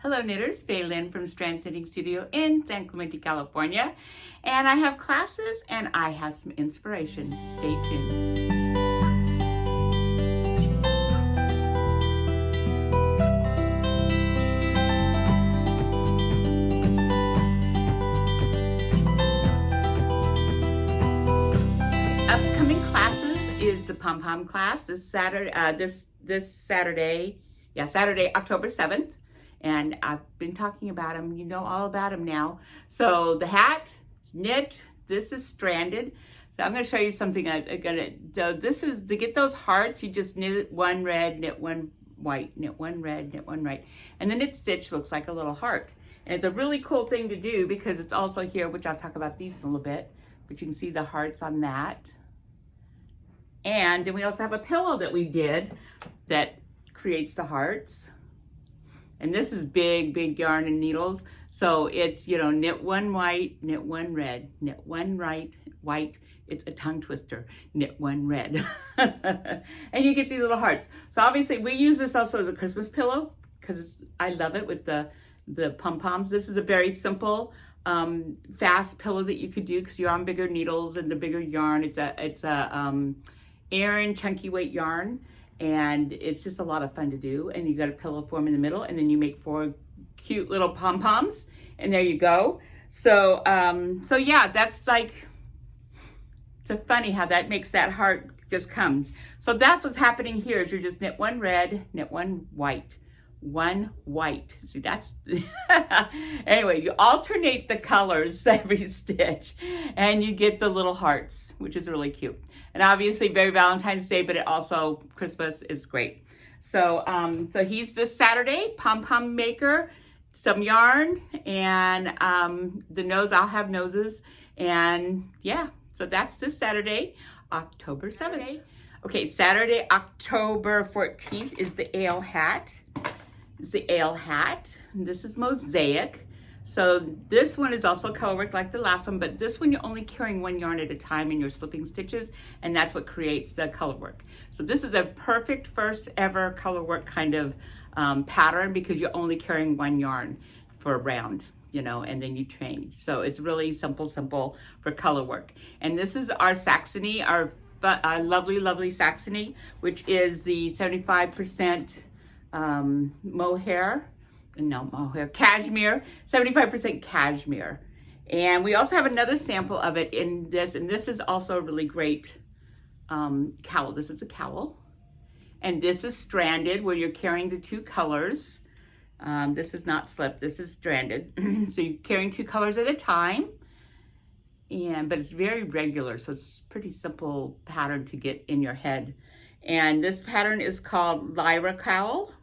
Hello knitters, Faye Lynn from Strand Knitting Studio in San Clemente, California. And I have classes and I have some inspiration. Stay tuned. Upcoming classes is the pom-pom class this Saturday, Saturday, October 7th. And I've been talking about them. You know all about them now. So the hat, knit, this is stranded. So I'm going to show you something. So this is, to get those hearts, you just knit one red, knit one white, knit one red, knit one white. And the knit stitch looks like a little heart. And it's a really cool thing to do because it's also here, which I'll talk about these in a little bit. But you can see the hearts on that. And then we also have a pillow that we did that creates the hearts. And this is big yarn and needles. So it's, knit one white, knit one red, knit one white. It's a tongue twister, knit one red. And you get these little hearts. So obviously we use this also as a Christmas pillow because I love it with the pom-poms. This is a very simple, fast pillow that you could do because you're on bigger needles and the bigger yarn. It's a Aran chunky weight yarn. And it's just a lot of fun to do. And you got a pillow form in the middle, and then you make 4 cute little pom-poms, and there you go. So, so yeah, that's like, it's so funny how that makes that heart just comes. So that's what's happening here is you're just knit one red, knit one white. See, that's, anyway, you alternate the colors every stitch, and you get the little hearts, which is really cute. And obviously very Valentine's Day, but it also, Christmas is great. So, so he's this Saturday, pom-pom maker, some yarn, and the nose, I'll have noses. And yeah, so that's this Saturday, October 7th. Okay, Saturday, October 14th is the ale hat. This is mosaic. So this one is also color work like the last one, but this one you're only carrying one yarn at a time in your slipping stitches, and that's what creates the color work. So this is a perfect first ever color work kind of pattern because you're only carrying one yarn for a round, and then you change. So it's really simple for color work. And this is our Saxony, our lovely Saxony, which is the 75% cashmere, 75% cashmere. And we also have another sample of it in this, and this is also a really great cowl. This is a cowl, and this is stranded where you're carrying the 2 colors. This is not slip, this is stranded. So you're carrying 2 colors at a time, but it's very regular, so it's a pretty simple pattern to get in your head. And this pattern is called Lyra Cowl.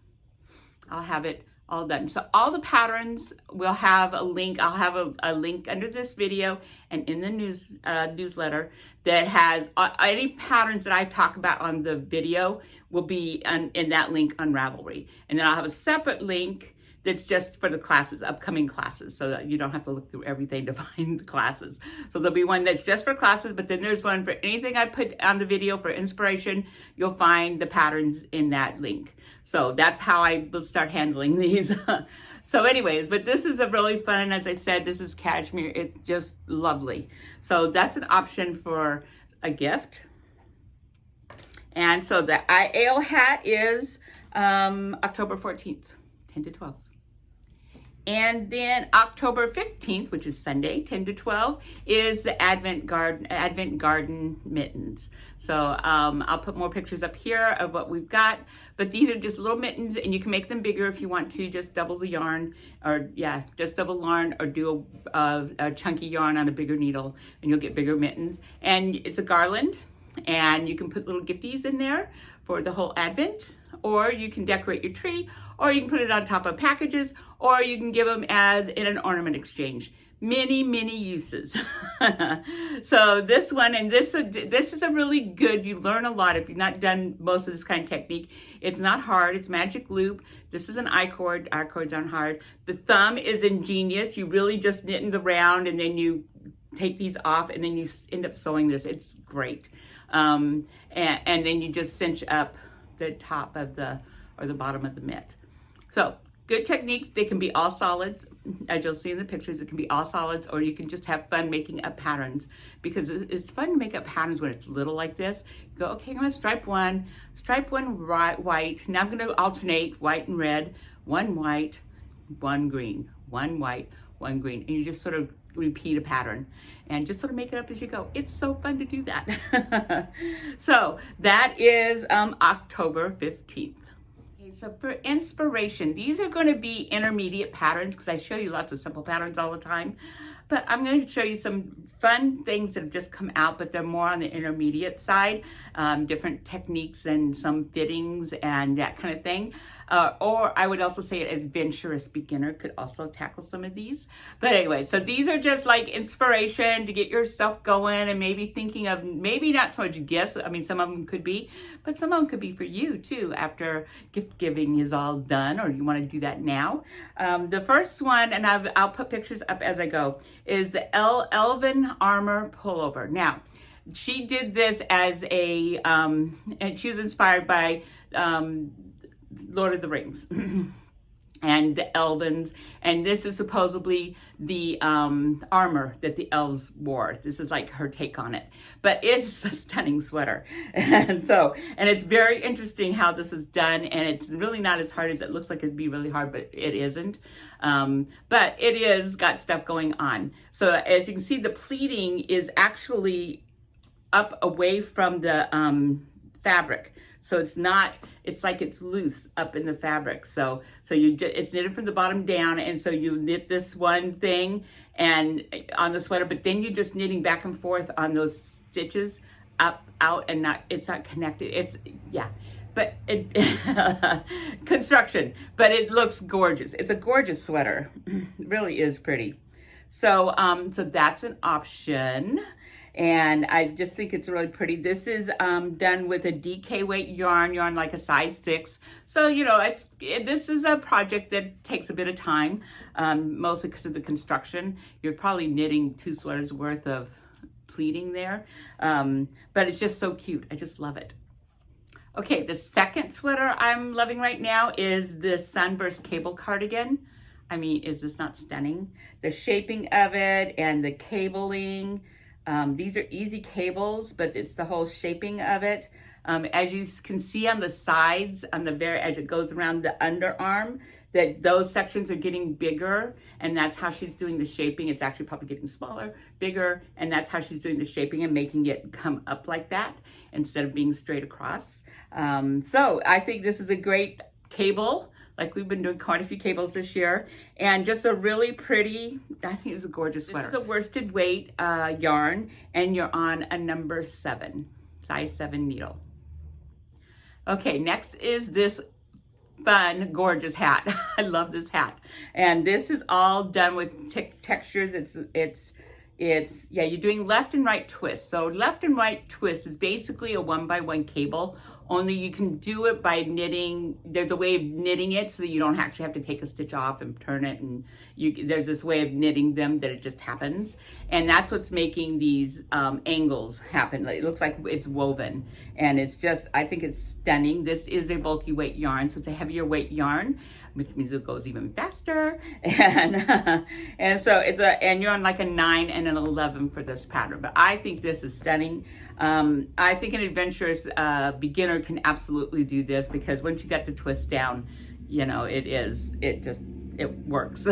I'll have it all done. So all the patterns will have a link. I'll have a link under this video and in the newsletter that has any patterns that I talk about on the video will be in that link on Ravelry. And then I'll have a separate link that's just for the classes, upcoming classes, so that you don't have to look through everything to find the classes. So there'll be one that's just for classes, but then there's one for anything I put on the video for inspiration. You'll find the patterns in that link. So that's how I will start handling these. So anyways, but this is a really fun, and as I said, this is cashmere. It's just lovely. So that's an option for a gift. And so the ale hat is October 14th, 10 to 12. And then October 15th, which is Sunday, 10 to 12, is the Advent Garden mittens. So I'll put more pictures up here of what we've got. But these are just little mittens, and you can make them bigger if you want to. Just double the yarn, or just double yarn, or do a chunky yarn on a bigger needle, and you'll get bigger mittens. And it's a garland, and you can put little gifties in there for the whole Advent, or you can decorate your tree, or you can put it on top of packages, or you can give them as in an ornament exchange. Many uses. So this one, and this is a really good, you learn a lot if you've not done most of this kind of technique. It's not hard, it's magic loop. This is an I-cord, I-cords aren't hard. The thumb is ingenious. You really just knit in the round, and then you take these off, and then you end up sewing this. It's great. And then you just cinch up the top of the bottom of the mitt. So good techniques. They can be all solids, as you'll see in the pictures. It can be all solids, or you can just have fun making up patterns, because it's fun to make up patterns when it's little like this. You go, okay, I'm gonna stripe one white. Now I'm gonna alternate white and red, one white, one green, one white, one green, and you just sort of repeat a pattern and just sort of make it up as you go. It's so fun to do that. So that is October 15th. Okay, so for inspiration, these are going to be intermediate patterns, because I show you lots of simple patterns all the time, but I'm going to show you some fun things that have just come out, but they're more on the intermediate side, different techniques and some fittings and that kind of thing. Or I would also say an adventurous beginner could also tackle some of these. But anyway, so these are just like inspiration to get yourself going, and maybe thinking of, maybe not so much gifts. I mean, some of them could be, but some of them could be for you too after gift giving is all done, or you want to do that now. The first one, and I'll put pictures up as I go, is the Elven Armor Pullover. Now, she did this as a, and she was inspired by Lord of the Rings and the Elvens, and this is supposedly the armor that the elves wore. This is like her take on it, but it's a stunning sweater. And it's very interesting how this is done, and it's really not as hard as it looks like. It'd be really hard, but it isn't. But it is got stuff going on. So as you can see, the pleating is actually up away from the fabric. So it's not, it's like it's loose up in the fabric. So it's knitted from the bottom down, and so you knit this one thing and on the sweater, but then you're just knitting back and forth on those stitches up, out, and it's not connected. It's, yeah, but it, construction, but it looks gorgeous. It's a gorgeous sweater. It really is pretty. So, so that's an option. And I just think it's really pretty. This is done with a DK weight yarn like a size 6. So, you know, this is a project that takes a bit of time, mostly because of the construction. You're probably knitting 2 sweaters worth of pleating there. But it's just so cute. I just love it. Okay, the second sweater I'm loving right now is the Sunburst Cable Cardigan. I mean, is this not stunning? The shaping of it and the cabling. These are easy cables, but it's the whole shaping of it. As you can see on the sides, on the as it goes around the underarm, that those sections are getting bigger, and that's how she's doing the shaping. It's actually probably getting smaller, bigger, and that's how she's doing the shaping and making it come up like that instead of being straight across. So I think this is a great cable. Like, we've been doing quite a few cables this year, and just a really pretty, I think it's a gorgeous sweater. This is a worsted weight yarn, and you're on a number 7, size 7 needle. Okay, next is this fun, gorgeous hat. I love this hat. And this is all done with textures. Yeah, you're doing left and right twists. So left and right twist is basically a 1x1 cable, only you can do it by knitting. There's a way of knitting it so that you don't actually have to take a stitch off and turn it, and there's this way of knitting them that it just happens. And that's what's making these angles happen. It looks like it's woven, and it's just, I think it's stunning. This is a bulky weight yarn, so it's a heavier weight yarn, which means it goes even faster. And so and you're on like a 9 and an 11 for this pattern, but I think this is stunning. I think an adventurous beginner can absolutely do this, because once you get the twist down, you know, it works.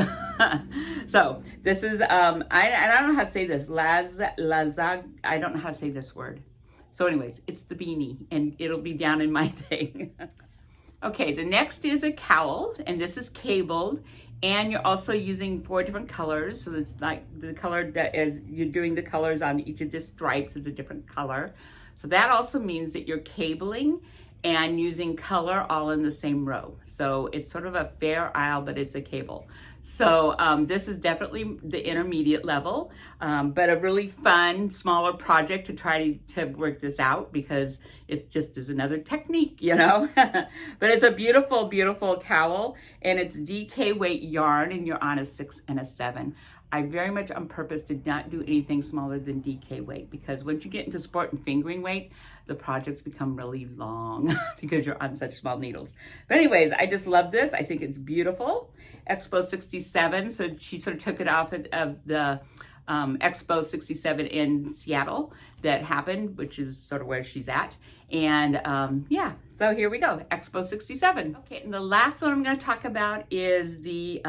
So this is, I don't know how to say this, I don't know how to say this word. So anyways, it's the beanie, and it'll be down in my thing. Okay, the next is a cowl, and this is cabled, and you're also using 4 different colors. So it's like the color that is, you're doing the colors on each of the stripes is a different color. So that also means that you're cabling and using color all in the same row. So it's sort of a fair isle, but it's a cable. So this is definitely the intermediate level, but a really fun, smaller project to try to work this out, because it just is another technique, you know. But it's a beautiful, beautiful cowl, and it's DK weight yarn, and you're on a 6 and a 7. I very much on purpose did not do anything smaller than DK weight, because once you get into sport and fingering weight, the projects become really long because you're on such small needles. But anyways, I just love this. I think it's beautiful. Expo 67, so she sort of took it off of the Expo 67 in Seattle that happened, which is sort of where she's at. And yeah, so here we go, Expo 67. Okay, and the last one I'm going to talk about is the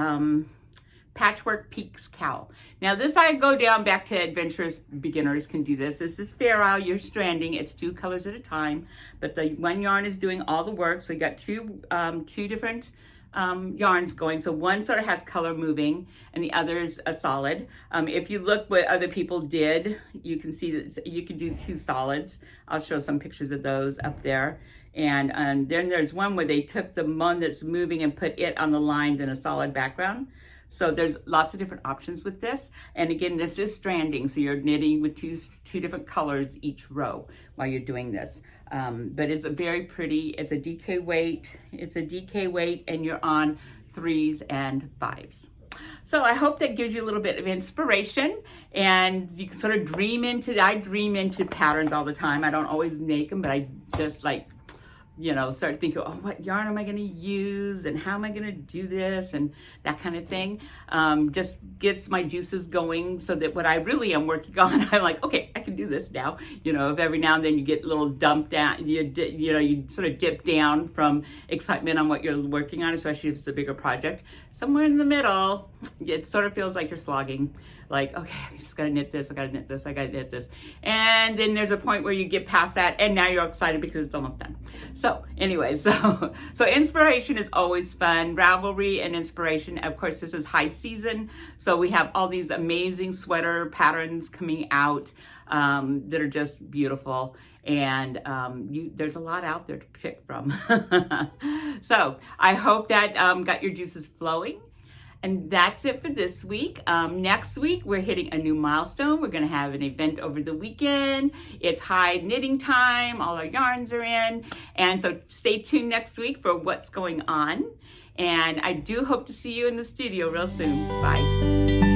Patchwork Peaks cowl. Now this, I go down back to adventurous beginners can do this. This is Fair Isle, you're stranding. It's 2 colors at a time, but the one yarn is doing all the work. So you got two different yarns going. So one sort of has color moving and the other's a solid. If you look what other people did, you can see that you can do 2 solids. I'll show some pictures of those up there. And then there's one where they took the one that's moving and put it on the lines in a solid background. So there's lots of different options with this. And again, this is stranding. So you're knitting with two different colors each row while you're doing this. But it's a very pretty, it's a DK weight. It's a DK weight and you're on 3s and 5s. So I hope that gives you a little bit of inspiration and you can sort of dream into, I dream into patterns all the time. I don't always make them, but I just like, you know, start thinking, oh, what yarn am I going to use and how am I going to do this and that kind of thing. Just gets my juices going so that what I really am working on, I'm like, okay, I can do this now. You know, if every now and then you get a little dumped down, you sort of dip down from excitement on what you're working on, especially if it's a bigger project. Somewhere in the middle, it sort of feels like you're slogging. Like, okay, I just gotta knit this, I gotta knit this, I gotta knit this. And then there's a point where you get past that and now you're excited because it's almost done. So anyway, so inspiration is always fun. Ravelry and inspiration. Of course, this is high season. So we have all these amazing sweater patterns coming out that are just beautiful. And there's a lot out there to pick from. So I hope that got your juices flowing. And that's it for this week. Next week, we're hitting a new milestone. We're gonna have an event over the weekend. It's high knitting time. All our yarns are in. And so stay tuned next week for what's going on. And I do hope to see you in the studio real soon. Bye.